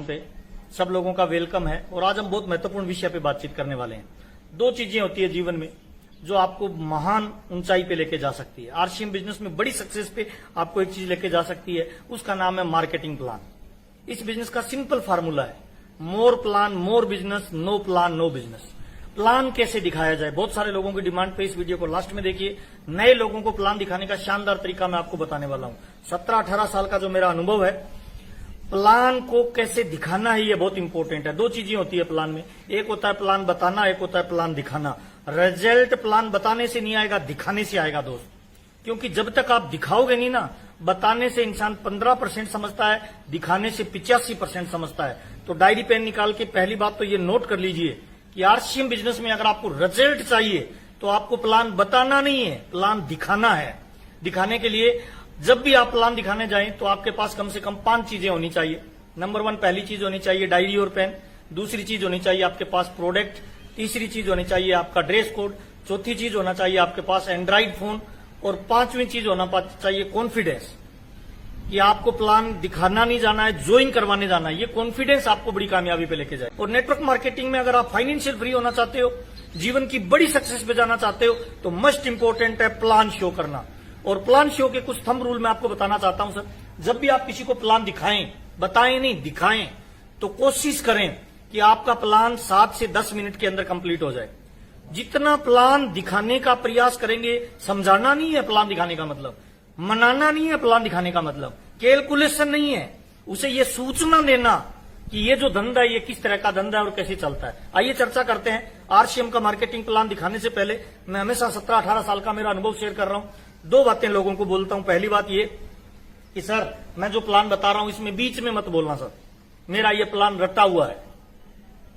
Platform पे सब लोगों का वेलकम है और आज हम बहुत महत्वपूर्ण विषय पे बातचीत करने वाले हैं। दो चीजें होती है जीवन में जो आपको महान ऊंचाई पे लेके जा सकती है। आरसीएम बिजनेस में बड़ी सक्सेस पे आपको एक चीज लेके जा सकती है, उसका नाम है मार्केटिंग प्लान। इस बिजनेस का सिंपल फार्मूला है, more plan more business, no plan no business. Plan कैसे दिखाया जाए, बहुत सारे लोगों की डिमांड पे इस वीडियो को लास्ट में देखिए। नए लोगों को प्लान दिखाने का शानदार तरीका मैं आपको बताने वाला हूं। 17-18 साल का जो मेरा अनुभव है, प्लान को कैसे दिखाना है ये बहुत इंपॉर्टेंट है। दो चीजें होती है प्लान में, एक होता है प्लान बताना, एक होता है प्लान दिखाना। रिजल्ट प्लान बताने से नहीं आएगा, दिखाने से आएगा दोस्त। क्योंकि जब तक आप दिखाओगे नहीं ना, बताने से इंसान 15% समझता है, दिखाने से 85% समझता है। तो डायरी पेन निकाल के पहली बात तो ये नोट कर लीजिए कि आरसीएम बिजनेस में अगर आपको रिजल्ट चाहिए तो आपको प्लान बताना नहीं है, प्लान दिखाना है। दिखाने के लिए जब भी आप प्लान दिखाने जाएं तो आपके पास कम से कम 5 चीजें होनी चाहिए। नंबर 1 पहली चीज होनी चाहिए डायरी और पेन। दूसरी चीज होनी चाहिए आपके पास प्रोडक्ट। तीसरी चीज होनी चाहिए आपका ड्रेस कोड। चौथी चीज होना चाहिए आपके पास एंड्रॉइड फोन। और 5वीं चीज होना चाहिए कॉन्फिडेंस, कि आपको प्लान दिखाना नहीं जाना है, ज्वाइन करवाने जाना है। ये कॉन्फिडेंस आपको बड़ी कामयाबी पे लेके जाए। और नेटवर्क मार्केटिंग में अगर आप फाइनेंशियल फ्री होना चाहते हो, जीवन की बड़ी सक्सेस पे जाना चाहते हो, तो मस्ट इंपोर्टेंट है प्लान शो करना। और प्लान शो के कुछ थंब रूल मैं आपको बताना चाहता हूं सर। जब भी आप किसी को प्लान दिखाएं, बताएं नहीं दिखाएं, तो कोशिश करें कि आपका प्लान 7 से 10 मिनट के अंदर कंप्लीट हो जाए। जितना प्लान दिखाने का प्रयास करेंगे, समझाना नहीं है प्लान दिखाने का मतलब, मनाना नहीं है प्लान दिखाने का मतलब, कैलकुलेशन नहीं है, उसे ये सूचना देना कि ये जो धंधा है ये किस तरह का धंधा है और कैसे चलता है। आइए चर्चा करते हैं। आरसीएम का मार्केटिंग प्लान दिखाने से पहले मैं हमेशा 17-18 साल का मेरा अनुभव शेयर कर रहा हूं। 2 बातें लोगों को बोलता हूं। पहली बात ये कि सर मैं जो प्लान बता रहा हूं इसमें बीच में मत बोलना सर, मेरा ये प्लान रटा हुआ है।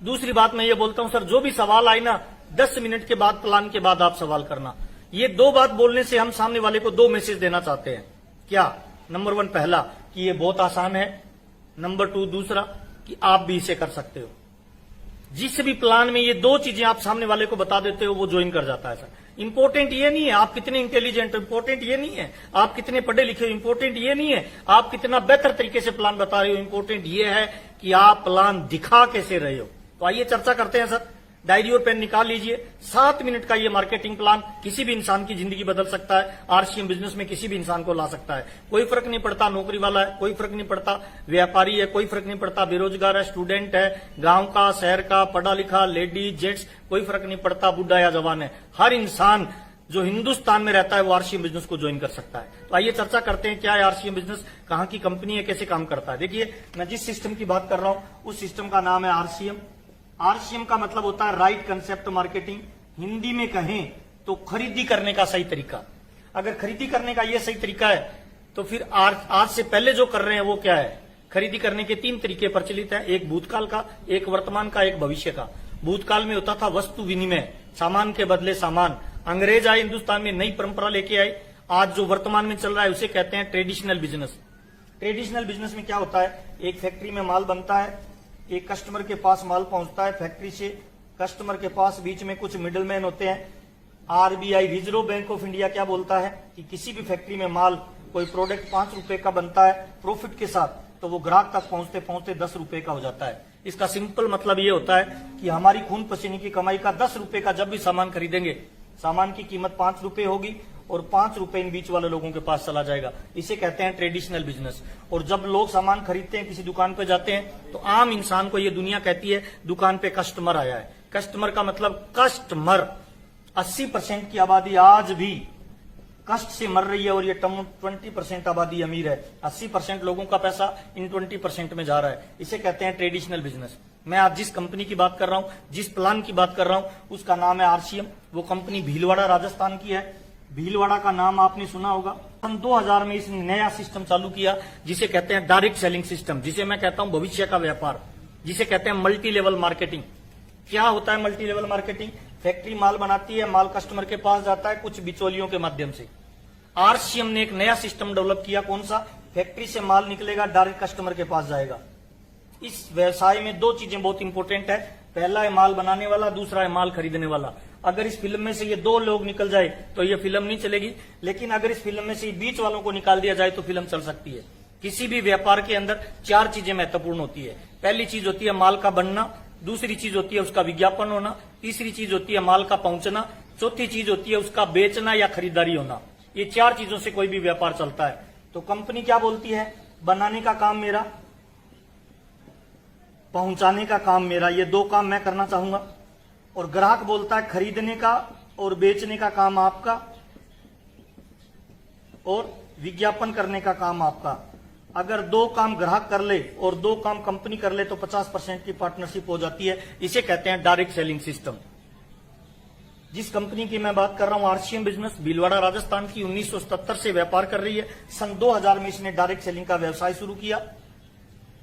दूसरी बात मैं ये बोलता हूं सर, जो भी सवाल आए ना 10 मिनट के बाद प्लान के बाद आप सवाल करना। ये 2 बात बोलने से हम सामने वाले को 2 मैसेज देना चाहते हैं। क्या? नंबर 1 पहला कि ये बहुत आसान है। नंबर 2 दूसरा कि आप भी इसे कर सकते हो। जिस भी प्लान में ये 2 चीजें आप सामने वाले को बता देते हो वो ज्वाइन कर जाता है सर। इंपॉर्टेंट ये नहीं है आप कितने इंटेलिजेंट हो, इंपॉर्टेंट ये नहीं है आप कितने पढ़े लिखे हो, इंपॉर्टेंट ये नहीं है आप कितना बेहतर तरीके से प्लान बता रहे हो, इंपॉर्टेंट ये है कि आप प्लान दिखा कैसे रहे हो। तो आइए चर्चा करते हैं सर। डायरी और पेन निकाल लीजिए। 7 मिनट का ये मार्केटिंग प्लान किसी भी इंसान की जिंदगी बदल सकता है। आरसीएम बिजनेस में किसी भी इंसान को ला सकता है। कोई फर्क नहीं पड़ता नौकरी वाला है, कोई फर्क नहीं पड़ता व्यापारी है, कोई फर्क नहीं पड़ता बेरोजगार है, स्टूडेंट है, गांव का शहर का, पढ़ा लिखा, लेडीज जेंट्स, कोई फर्क नहीं पड़ता बुढ़ा या जवान है। हर इंसान जो हिंदुस्तान में रहता है वो आरसीएम बिजनेस को ज्वाइन कर सकता है। तो आइए चर्चा करते हैं क्या है आरसीएम बिजनेस, कहां की कंपनी है, कैसे काम करता है। देखिए मैं जिस सिस्टम की बात कर रहा हूं उस सिस्टम का नाम है आरसीएम। आरसीएम का मतलब होता है राइट कंसेप्ट मार्केटिंग। हिंदी में कहें तो खरीदी करने का सही तरीका। अगर खरीदी करने का यह सही तरीका है तो फिर आज से पहले जो कर रहे हैं वो क्या है। खरीदी करने के 3 तरीके प्रचलित हैं, एक भूतकाल का, एक वर्तमान का, एक भविष्य का। भूतकाल में होता था वस्तु विनिमय, सामान के बदले सामान। अंग्रेज आए हिंदुस्तान में, नई परंपरा लेके आए। आज जो वर्तमान में चल रहा है उसे कहते हैं ट्रेडिशनल बिजनेस। ट्रेडिशनल बिजनेस में क्या होता है, एक फैक्ट्री में माल बनता है, एक कस्टमर के पास माल पहुंचता है फैक्ट्री से कस्टमर के पास, बीच में कुछ मिडलमैन होते हैं। RBI reserve bank of India क्या बोलता है कि किसी भी फैक्ट्री में माल, कोई प्रोडक्ट 5 रुपए का बनता है प्रॉफिट के साथ, तो वो ग्राहक तक पहुंचते पहुंचते 10 रुपए का हो जाता है। इसका सिंपल मतलब ये होता है कि हमारी खून पसीने की कमाई का 10 रुपए का जब भी सामान खरीदेंगे, सामान की कीमत 5 रुपए होगी और 5 रुपए इन बीच वाले लोगों के पास चला जाएगा। इसे कहते हैं ट्रेडिशनल बिजनेस। और जब लोग सामान खरीदते हैं, किसी दुकान पे जाते हैं, तो आम इंसान को ये दुनिया कहती है दुकान पे कस्टमर आया है। कस्टमर का मतलब कस्टमर। 80% की आबादी आज भी कष्ट से मर रही है और ये 20% आबादी अमीर है। 80% लोगों का पैसा इन 20% में जा रहा है। इसे कहते हैं ट्रेडिशनल बिजनेस। मैं आज जिस कंपनी की बात कर रहा हूं, जिस प्लान की बात कर रहा हूं, उसका नाम है आरसीएम। वो कंपनी भीलवाड़ा राजस्थान की है। भीलवाड़ा का नाम आपने सुना होगा। सन 2000 में इसने नया सिस्टम चालू किया जिसे कहते हैं डायरेक्ट सेलिंग सिस्टम, जिसे मैं कहता हूं भविष्य का व्यापार, जिसे कहते हैं मल्टी लेवल मार्केटिंग। क्या होता है मल्टी लेवल मार्केटिंग? फैक्ट्री माल बनाती है, माल कस्टमर के पास जाता है कुछ बिचौलियों के माध्यम से। आरसीएम ने एक नया सिस्टम डेवलप किया। कौन सा? फैक्ट्री से माल निकलेगा, डायरेक्ट कस्टमर के पास जाएगा। इस व्यवसाय में 2 चीजें बहुत इंपॉर्टेंट है। पहला है माल बनाने वाला, दूसरा है माल खरीदने वाला। अगर इस फिल्म में से ये 2 लोग निकल जाए तो ये फिल्म नहीं चलेगी, लेकिन अगर इस फिल्म में से बीच वालों को निकाल दिया जाए तो फिल्म चल सकती है। किसी भी व्यापार के अंदर 4 चीजें महत्वपूर्ण होती है। पहली चीज होती है माल का बनना, दूसरी चीज होती है उसका विज्ञापन होना, तीसरी चीज होती है माल का पहुंचना, चौथी चीज होती है उसका बेचना या खरीदारी होना। ये 4 चीजों से कोई भी व्यापार चलता है। तो कंपनी क्या बोलती है, बनाने का काम मेरा, पहुंचाने का काम मेरा, ये 2 काम मैं करना चाहूंगा। और ग्राहक बोलता है खरीदने का और बेचने का काम आपका, और विज्ञापन करने का काम आपका। अगर 2 काम ग्राहक कर ले और 2 काम कंपनी कर ले तो 50% की पार्टनरशिप हो जाती है। इसे कहते हैं डायरेक्ट सेलिंग सिस्टम। जिस कंपनी की मैं बात कर रहा हूं, आरसीएम बिजनेस, भीलवाड़ा राजस्थान की, 1977 से व्यापार कर रही है। सन 2000 में इसने डायरेक्ट सेलिंग का व्यवसाय शुरू किया।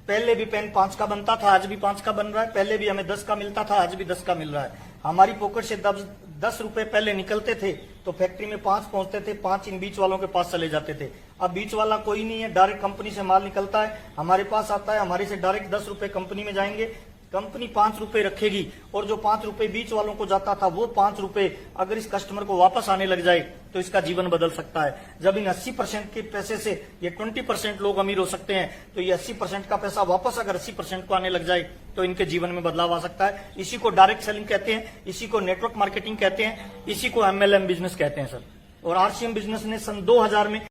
पहले भी पेन 5 का बनता था, आज भी 5 का बन रहा है। पहले भी हमें 10 का मिलता था, आज भी 10 का मिल रहा है। हमारी पॉकेट से 10 रुपए पहले निकलते थे तो फैक्ट्री में 5 पहुंचते थे, 5 इन बीच वालों के पास चले जाते थे। अब बीच वाला कोई नहीं है, डायरेक्ट कंपनी से माल निकलता है, हमारे पास आता है, हमारे से डायरेक्ट 10 रुपए कंपनी में जाएंगे। कंपनी 5 रुपए रखेगी और जो 5 रुपए बीच वालों को जाता था वो 5 रुपए अगर इस कस्टमर को वापस आने लग जाए तो इसका जीवन बदल सकता है। जब इन 80% के पैसे से ये 20% लोग अमीर हो सकते हैं, तो ये 80% का पैसा वापस अगर 80% को आने लग जाए तो इनके जीवन में बदलाव आ सकता है। इसी को डायरेक्ट सेलिंग कहते हैं, इसी को नेटवर्क मार्केटिंग कहते हैं, इसी को MLM बिजनेस कहते हैं सर। और आरसीएम बिजनेस ने सन 2000 में